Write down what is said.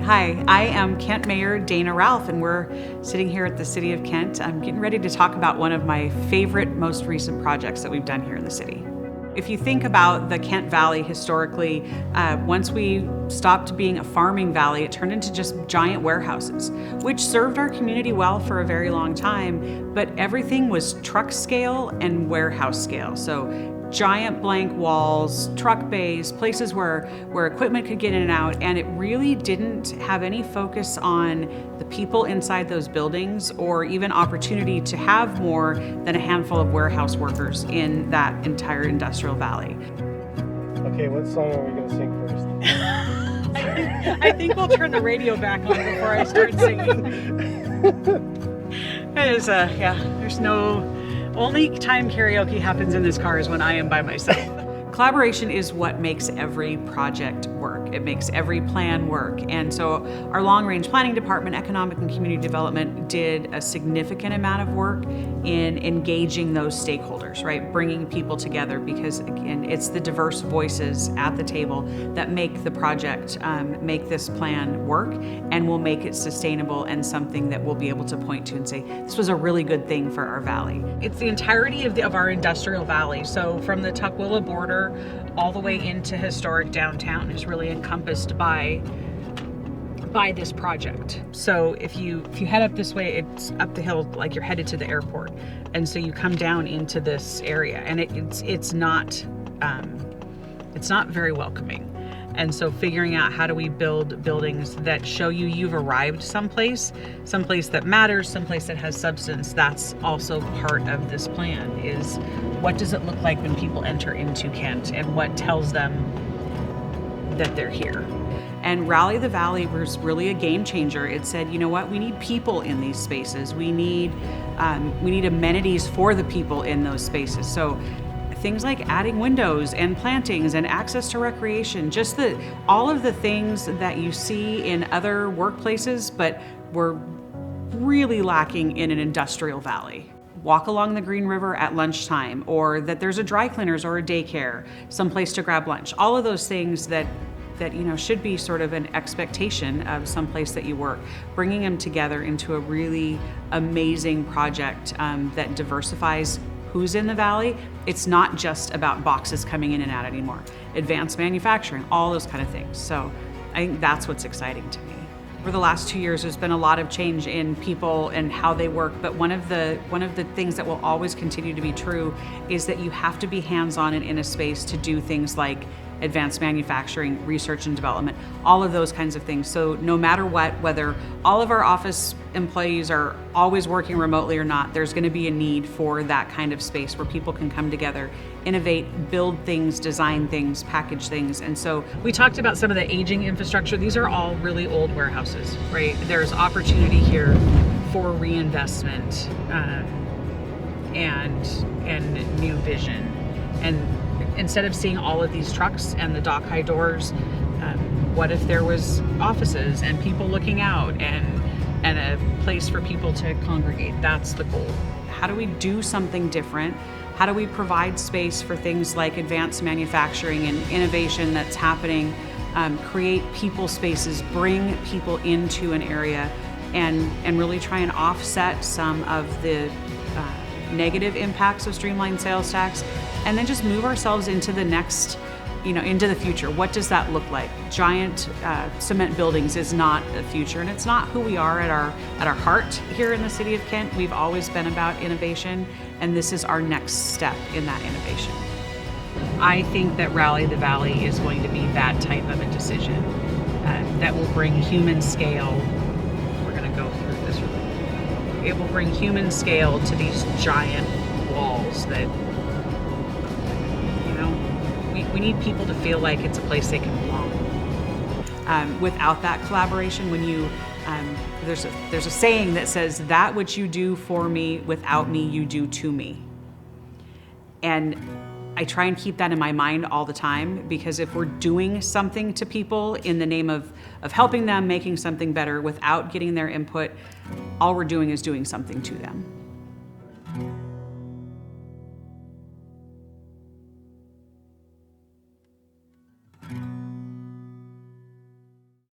Hi, I am Kent Mayor Dana Ralph, and we're sitting here at the City of Kent. I'm getting ready to talk about one of my favorite, most recent projects that we've done here in the city. If you think about the Kent Valley historically, once we stopped being a farming valley, it turned into just giant warehouses, which served our community well for a very long time, but everything was truck scale and warehouse scale. So giant blank walls, truck bays, places where equipment could get in and out, and it really didn't have any focus on the people inside those buildings or even opportunity to have more than a handful of warehouse workers in that entire industrial valley. Okay, what song are we going to sing first? I think we'll turn the radio back on before I start singing. It is, there's no... Only time karaoke happens in this car is when I am by myself. Collaboration is what makes every project work. It makes every plan work. And so our long-range planning department, economic and community development, did a significant amount of work in engaging those stakeholders, right? Bringing people together, because again, it's the diverse voices at the table that make the project, make this plan work, and will make it sustainable and something that we'll be able to point to and say, this was a really good thing for our valley. It's the entirety of our industrial valley. So from the Tukwila border all the way into historic downtown is really encompassed by this project. So if you head up this way, it's up the hill like you're headed to the airport, and so you come down into this area, and it's not very welcoming. And so figuring out how do we build buildings that show you've arrived someplace that matters, someplace that has substance, that's also part of this plan. Is what does it look like when people enter into Kent, and what tells them that they're here? And Rally the Valley was really a game changer. It said, you know what, we need people in these spaces. We need amenities for the people in those spaces. So things like adding windows and plantings and access to recreation, just all of the things that you see in other workplaces, but were really lacking in an industrial valley. Walk along the Green River at lunchtime, or that there's a dry cleaners or a daycare, someplace to grab lunch. All of those things that should be sort of an expectation of someplace that you work, bringing them together into a really amazing project that diversifies who's in the valley. It's not just about boxes coming in and out anymore. Advanced manufacturing, all those kind of things. So I think that's what's exciting to me. Over the last 2 years, there's been a lot of change in people and how they work, but one of the things that will always continue to be true is that you have to be hands-on and in a space to do things like advanced manufacturing, research and development, all of those kinds of things. So no matter what, whether all of our office employees are always working remotely or not, there's going to be a need for that kind of space where people can come together, innovate, build things, design things, package things. And so we talked about some of the aging infrastructure. These are all really old warehouses, right? There's opportunity here for reinvestment and new vision. And instead of seeing all of these trucks and the dock high doors, what if there was offices and people looking out and a place for people to congregate? That's the goal. How do we do something different? How do we provide space for things like advanced manufacturing and innovation that's happening, create people spaces, bring people into an area, and really try and offset some of the negative impacts of streamlined sales tax, and then just move ourselves into the next, into the future. What does that look like? Giant cement buildings is not the future, and it's not who we are at our heart here in the city of Kent. We've always been about innovation, and this is our next step in that innovation. I think that Rally the Valley is going to be that type of a decision that will bring human scale. We're going to go through this really quickly. It will bring human scale to these giant walls that, we need people to feel like it's a place they can belong. Without that collaboration, when you, there's a saying that says, that which you do for me, without me, you do to me. And I try and keep that in my mind all the time, because if we're doing something to people in the name of helping them, making something better without getting their input, all we're doing is doing something to them.